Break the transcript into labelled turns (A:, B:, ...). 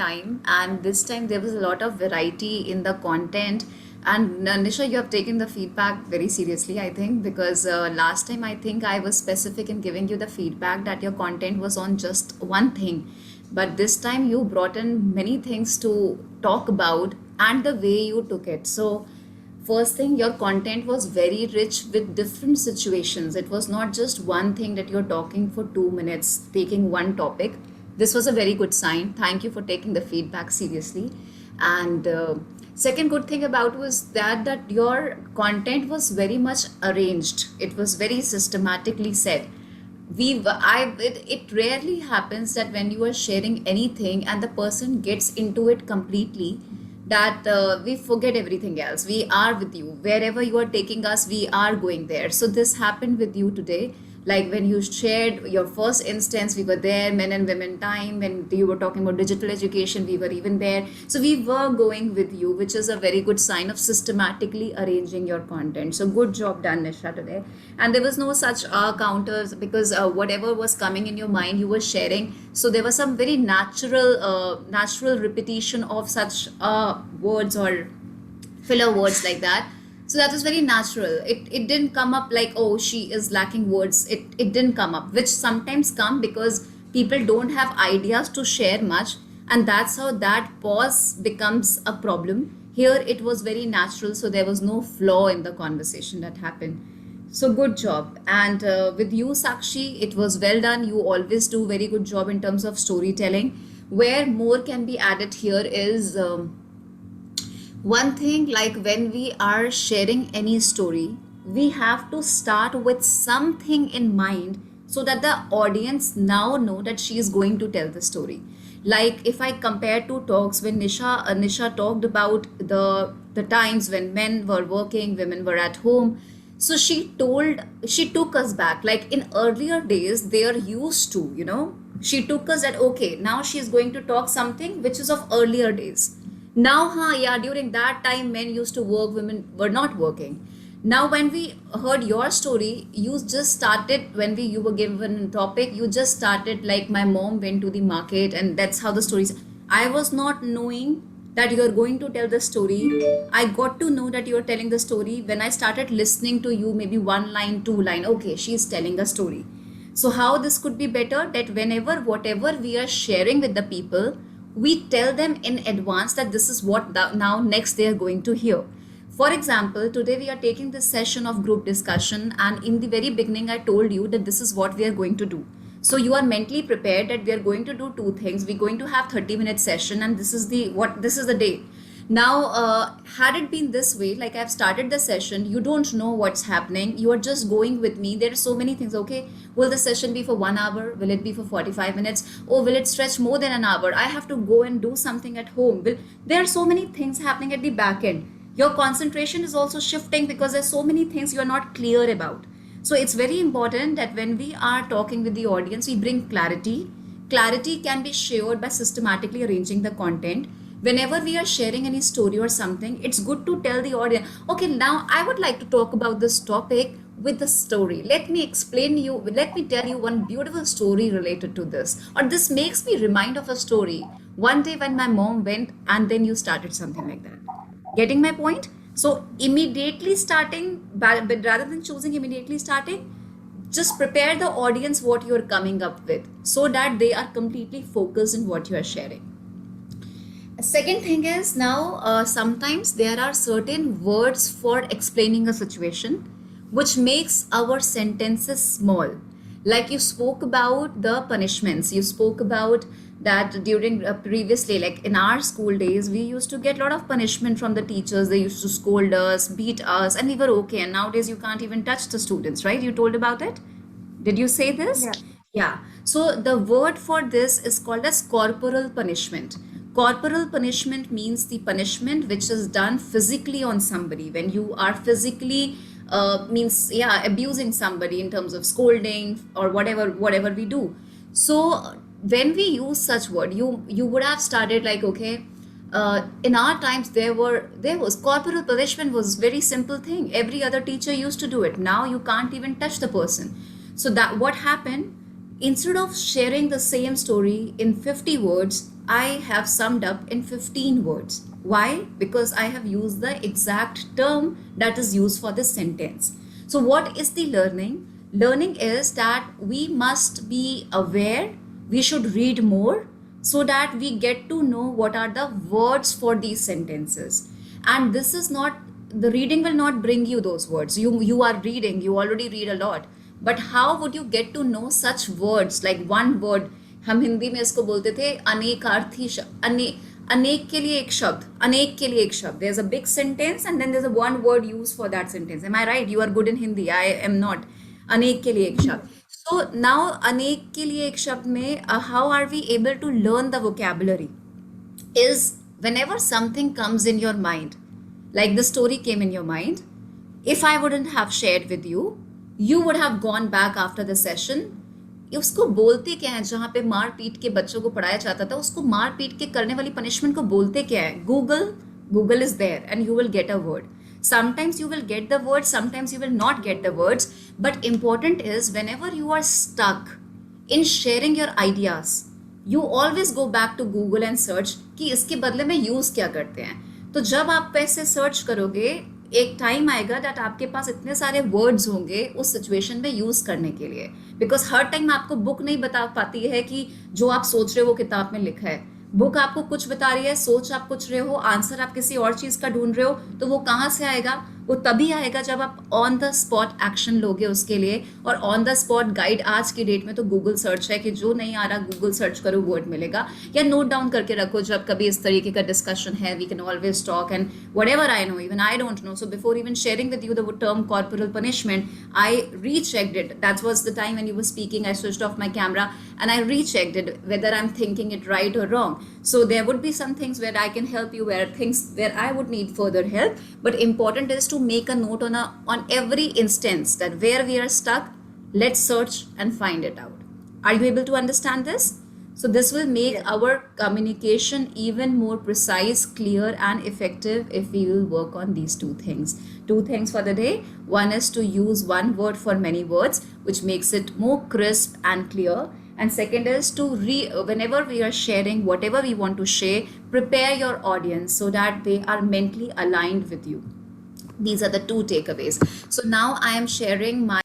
A: time, and this time there was a lot of variety in the content. And Nisha, you have taken the feedback very seriously, I think, because last time I think I was specific in giving you the feedback that your content was on just one thing, but this time you brought in many things to talk about and the way you took it. So first thing, your content was very rich with different situations. It was not just one thing that you're talking for 2 minutes, taking one topic. This was a very good sign. Thank you for taking the feedback seriously. And second good thing about was that your content was very much arranged. It was very systematically said. It rarely happens that when you are sharing anything and the person gets into it completely, that we forget everything else. We are with you wherever you are taking us. We are going there. So this happened with you today. Like when you shared your first instance, we were there. Men and women time, when you were talking about digital education, we were even there. So we were going with you, which is a very good sign of systematically arranging your content. So good job done, Nisha, today. And there was no such counters, because whatever was coming in your mind, you were sharing. So there was some very natural repetition of such words or filler words like that. So that was very natural. It didn't come up like, oh, she is lacking words. It didn't come up, which sometimes come because people don't have ideas to share much, and that's how that pause becomes a problem. Here it was very natural, so there was no flaw in the conversation that happened. So good job. And with you, Sakshi, it was well done. You always do very good job in terms of storytelling. Where more can be added here is one thing, like when we are sharing any story, we have to start with something in mind so that the audience now know that she is going to tell the story. Like if I compare two talks, when Nisha talked about the times when men were working, women were at home. So she took us back, like in earlier days they are used to, she took us that, okay, now she is going to talk something which is of earlier days. Now, yeah, during that time, men used to work, women were not working. Now, when we heard your story, you just started, when you were given a topic, you just started like, my mom went to the market, and that's how the stories. I was not knowing that you're going to tell the story. I got to know that you're telling the story when I started listening to you, maybe one line, two line. Okay, she's telling a story. So how this could be better, that whenever whatever we are sharing with the people, we tell them in advance that this is what now next they are going to hear. For example, today we are taking this session of group discussion, and in the very beginning I told you that this is what we are going to do. So you are mentally prepared that we are going to do two things. We're going to have 30-minute session, and this is the day. Now, had it been this way, like I've started the session, you don't know what's happening. You are just going with me. There are so many things. Okay, will the session be for 1 hour? Will it be for 45 minutes? Or will it stretch more than an hour? I have to go and do something at home. There are so many things happening at the back end. Your concentration is also shifting because there's so many things you're not clear about. So it's very important that when we are talking with the audience, we bring clarity. Clarity can be shared by systematically arranging the content. Whenever we are sharing any story or something, it's good to tell the audience, okay, now I would like to talk about this topic with the story. Let me tell you one beautiful story related to this. Or this makes me remind of a story. One day when my mom went, and then you started something like that. Getting my point? So immediately starting, but rather than choosing immediately starting, just prepare the audience what you're coming up with so that they are completely focused in what you are sharing. Second thing is, now sometimes there are certain words for explaining a situation which makes our sentences small. Like you spoke about the punishments, you spoke about that during previously, like in our school days, we used to get a lot of punishment from the teachers. They used to scold us, beat us, and we were okay. And nowadays you can't even touch the students, right? You told about it. Did you say this?
B: Yeah.
A: Yeah. So the word for this is called as corporal punishment. Corporal punishment means the punishment which is done physically on somebody. When you are physically means, yeah, abusing somebody in terms of scolding or whatever we do. So when we use such word, you would have started like, okay, in our times there was corporal punishment was very simple thing. Every other teacher used to do it. Now you can't even touch the person. So that what happened, instead of sharing the same story in 50 words, I have summed up in 15 words. Why? Because I have used the exact term that is used for this sentence. So, what is the learning? Learning is that we must be aware, we should read more so that we get to know what are the words for these sentences. And this is not, the reading will not bring you those words. You are reading, you already read a lot. But how would you get to know such words like one word? हम हिंदी में इसको बोलते थे अनेकार्थी अनेक के लिए एक शब्द, अनेक के लिए एक शब्द. There's a big sentence and then there's a one word used for that sentence. Am I right? You are good in Hindi. I am not. अनेक के लिए एक शब्द. So now अनेक के लिए एक शब्द में how are we able to learn the vocabulary? Is whenever something comes in your mind, like the story came in your mind, if I wouldn't have shared with you, you would have gone back after the session. उसको बोलते क्या है? जहाँ पे मार पीट के बच्चों को पढ़ाया जाता था, उसको मार पीट के करने वाली पनिशमेंट को बोलते क्या है? Google is there and you will get a word. Sometimes you will get the words, sometimes you will not get the words. But important is whenever you are stuck in sharing your ideas, you always go back to Google and search कि इसके बदले में use क्या करते हैं. तो जब आप पैसे सर्च करोगे, एक टाइम आएगा दैट आपके पास इतने सारे वर्ड्स होंगे उस सिचुएशन में यूज करने के लिए. बिकॉज हर टाइम आपको बुक नहीं बता पाती है कि जो आप सोच रहे हो वो किताब में लिखा है. बुक आपको कुछ बता रही है, सोच आप कुछ रहे हो, आंसर आप किसी और चीज का ढूंढ रहे हो. तो वो कहाँ से आएगा? वो तभी आएगा जब आप ऑन द स्पॉट एक्शन लोगे उसके लिए. और ऑन द स्पॉट गाइड आज की डेट में तो गूगल सर्च है कि जो नहीं आ रहा गूगल सर्च करो, वर्ड मिलेगा. या नोट डाउन करके रखो, जब कभी इस तरीके का डिस्कशन है we can always talk. And whatever I know, even I don't know. So before even sharing with you the term corporal punishment, I rechecked it. That was the time when you were speaking, I switched off my camera and I rechecked it whether I'm thinking it right or wrong. So there would be some things where I can help you, where things where I would need further help. But important is to make a note on every instance that where we are stuck, let's search and find it out. Are you able to understand this? So this will make
B: Yes.
A: our communication even more precise, clear and effective if we will work on these two things. Two things for the day. One is to use one word for many words, which makes it more crisp and clear. And second is to whenever we are sharing whatever we want to share, prepare your audience so that they are mentally aligned with you. These are the two takeaways. So now I am sharing my